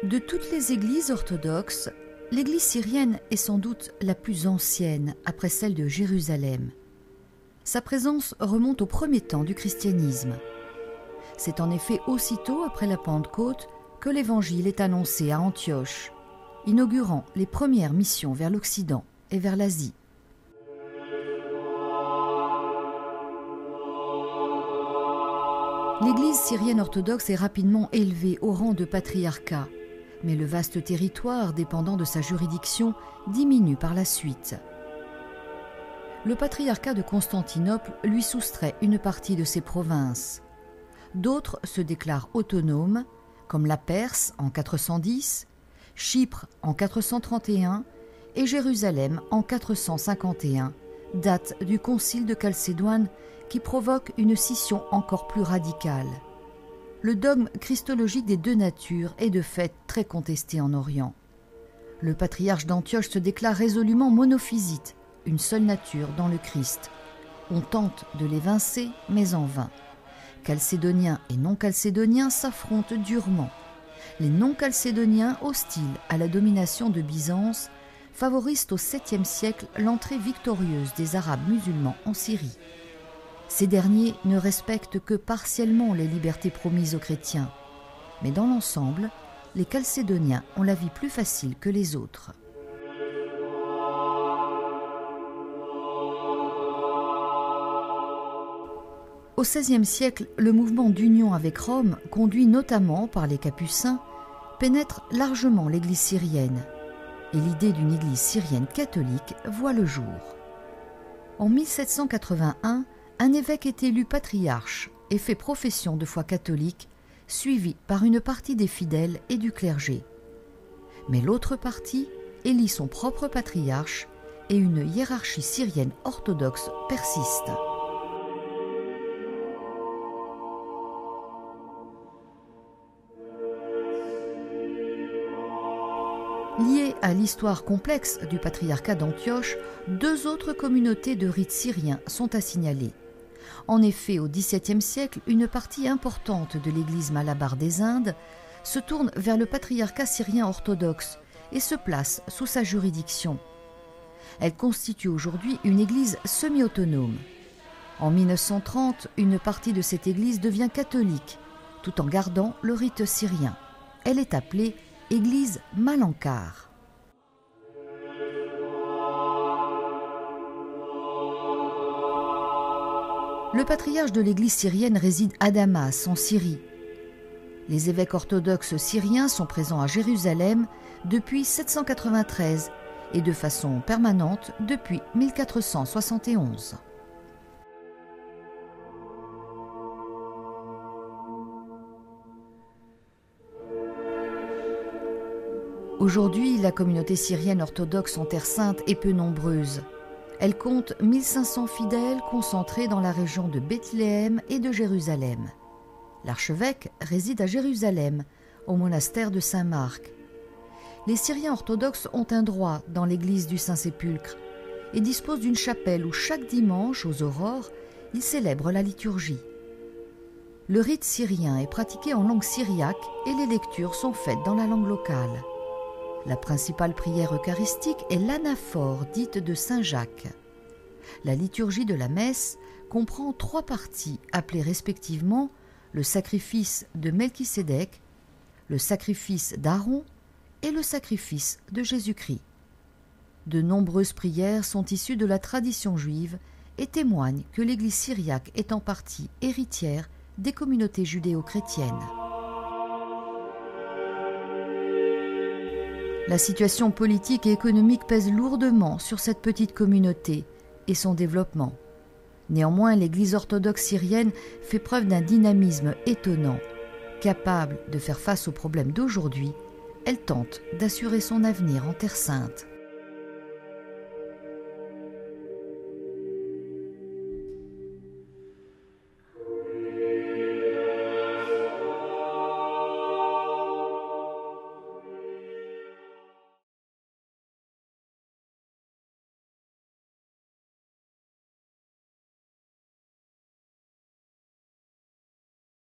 De toutes les églises orthodoxes, l'église syrienne est sans doute la plus ancienne après celle de Jérusalem. Sa présence remonte au premier temps du christianisme. C'est en effet aussitôt après la Pentecôte que l'évangile est annoncé à Antioche, inaugurant les premières missions vers l'Occident et vers l'Asie. L'église syrienne orthodoxe est rapidement élevée au rang de patriarcat, mais le vaste territoire dépendant de sa juridiction diminue par la suite. Le patriarcat de Constantinople lui soustrait une partie de ses provinces. D'autres se déclarent autonomes, comme la Perse en 410, Chypre en 431 et Jérusalem en 451, date du concile de Chalcédoine qui provoque une scission encore plus radicale. Le dogme christologique des deux natures est de fait très contesté en Orient. Le patriarche d'Antioche se déclare résolument monophysite, une seule nature dans le Christ. On tente de l'évincer, mais en vain. Chalcédoniens et non-chalcédoniens s'affrontent durement. Les non-chalcédoniens, hostiles à la domination de Byzance, favorisent au 7e siècle l'entrée victorieuse des Arabes musulmans en Syrie. Ces derniers ne respectent que partiellement les libertés promises aux chrétiens, mais dans l'ensemble, les Chalcédoniens ont la vie plus facile que les autres. Au XVIe siècle, le mouvement d'union avec Rome, conduit notamment par les Capucins, pénètre largement l'église syrienne, et l'idée d'une église syrienne catholique voit le jour. En 1781, un évêque est élu patriarche et fait profession de foi catholique, suivi par une partie des fidèles et du clergé. Mais l'autre partie élit son propre patriarche et une hiérarchie syrienne orthodoxe persiste. Liées à l'histoire complexe du patriarcat d'Antioche, deux autres communautés de rites syriens sont à signaler. En effet, au XVIIe siècle, une partie importante de l'église malabar des Indes se tourne vers le patriarcat syrien orthodoxe et se place sous sa juridiction. Elle constitue aujourd'hui une église semi-autonome. En 1930, une partie de cette église devient catholique, tout en gardant le rite syrien. Elle est appelée Église Malankar. Le patriarche de l'église syrienne réside à Damas, en Syrie. Les évêques orthodoxes syriens sont présents à Jérusalem depuis 793 et de façon permanente depuis 1471. Aujourd'hui, la communauté syrienne orthodoxe en Terre Sainte est peu nombreuse. Elle compte 1500 fidèles concentrés dans la région de Bethléem et de Jérusalem. L'archevêque réside à Jérusalem, au monastère de Saint-Marc. Les Syriens orthodoxes ont un droit dans l'église du Saint-Sépulcre et disposent d'une chapelle où chaque dimanche, aux aurores, ils célèbrent la liturgie. Le rite syrien est pratiqué en langue syriaque et les lectures sont faites dans la langue locale. La principale prière eucharistique est l'anaphore dite de Saint Jacques. La liturgie de la messe comprend 3 parties appelées respectivement le sacrifice de Melchisédek, le sacrifice d'Aaron et le sacrifice de Jésus-Christ. De nombreuses prières sont issues de la tradition juive et témoignent que l'Église syriaque est en partie héritière des communautés judéo-chrétiennes. La situation politique et économique pèse lourdement sur cette petite communauté et son développement. Néanmoins, l'Église orthodoxe syrienne fait preuve d'un dynamisme étonnant. Capable de faire face aux problèmes d'aujourd'hui, elle tente d'assurer son avenir en Terre Sainte.